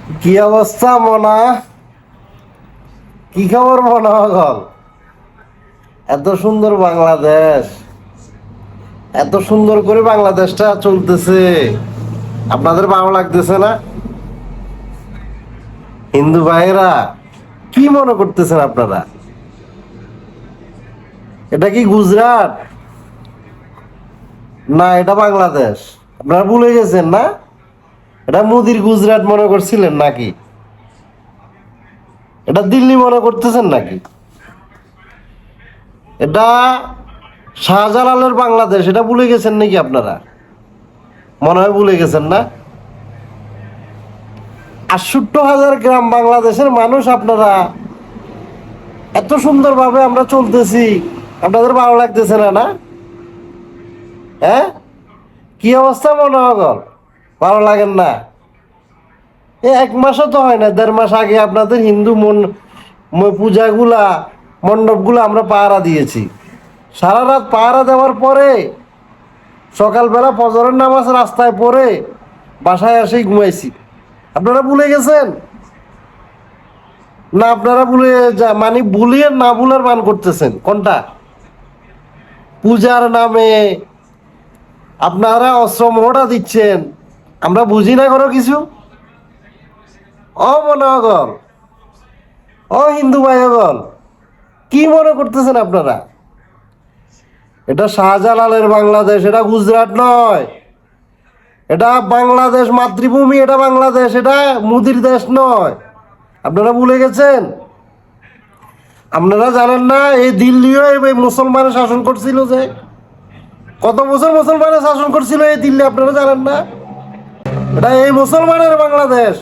কি অবস্থা মনা? কি খবর মনা? গল এত সুন্দর বাংলাদেশ, এত সুন্দর করে বাংলাদেশটা চলতেছে, আপনাদের ভালো লাগতেছে না? হিন্দু ভাইয়েরা কি মনে করতেছেন আপনারা? এটা কি গুজরাট? না, এটা বাংলাদেশ। আপনারা ভুলে গেছেন না? এটা মোদির গুজরাট মনে করছিলেন নাকি? এটা দিল্লি মনে করতেছেন নাকি? এটা শাহজালালের বাংলাদেশ, এটা ভুলে গেছেন নাকি আপনারা? মনে হয় ভুলে গেছেন না? 68,000 গ্রাম বাংলাদেশের মানুষ আপনারা, এত সুন্দরভাবে আমরা চলতেছি, আপনাদের ভালো লাগতেছে না? না, হ্যাঁ? কি অবস্থা মনে হল? ভালো লাগেন না? এক মাসও তো হয় না, 1.5 মাস আগে আপনাদের হিন্দু পূজাগুলা, মণ্ডপগুলো আমরা পাহারা দিয়েছি। সারা রাত পাহারা দেওয়ার পরে সকালবেলা ফজরের নামাজ রাস্তায় পড়ে বাসায় এসেই ঘুমাইছি। আপনারা ভুলে গেছেন না? আপনারা ভুলে মানে ভুলিয়ে না ভুলার মান করতেছেন কোনটা? পূজার নামে আপনারা অস্ত্র মোহরা দিচ্ছেন, আমরা বুঝি না কোনো কিছু। মনোগল, হিন্দু ভাইগল, কি মনে করতেছেন আপনারা? এটা শাহজালালের বাংলাদেশ, এটা গুজরাট নয়। এটা বাংলাদেশ মাতৃভূমি, এটা বাংলাদেশ, এটা মুদির দেশ নয়। আপনারা ভুলে গেছেন? আপনারা জানেন না এই দিল্লিও এই মুসলমানের শাসন করছিল? যে কত বছর মুসলমানের শাসন করছিল এই দিল্লি, আপনারা জানেন না? এটা এই মুসলমানের বাংলাদেশ,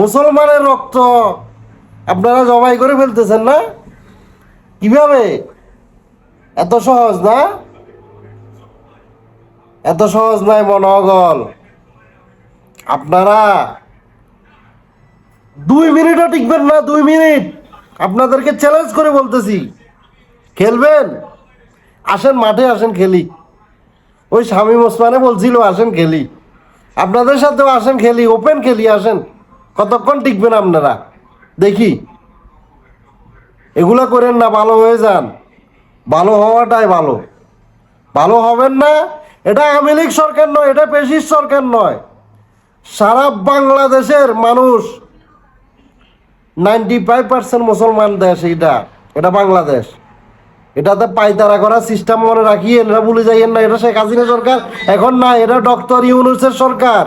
মুসলমানের রক্ত আপনারা জবাই করে ফেলতেছেন না? কিভাবে? এত সহজ না, এত সহজ নয় মনগল। আপনারা 2 মিনিটও টিকবেন না, 2 মিনিট। আপনাদেরকে চ্যালেঞ্জ করে বলতেছি, খেলবেন? আসেন মাঠে, আসেন খেলি। ওই শামীম ওসমানে বলছিল আসেন খেলি, আপনাদের সাথেও আসেন খেলি, ওপেন খেলি, আসেন। কতক্ষণ টিকবেন আপনারা দেখি। এগুলা করেন না, ভালো হয়ে যান। ভালো হওয়াটাই ভালো, ভালো হবেন না। এটা আওয়ামী লীগ সরকার নয়, এটা পেশির সরকার নয়। সারা বাংলাদেশের মানুষ 95% মুসলমান দেশ। এটা এটা বাংলাদেশ। এটাতে পায়তারা করার সিস্টেম মনে রাখিয়েন, এটা ভুলে যাইয়েন না। এটা শেখ হাসিনা সরকার এখন না, এটা ডক্টর ইউনূসের সরকার।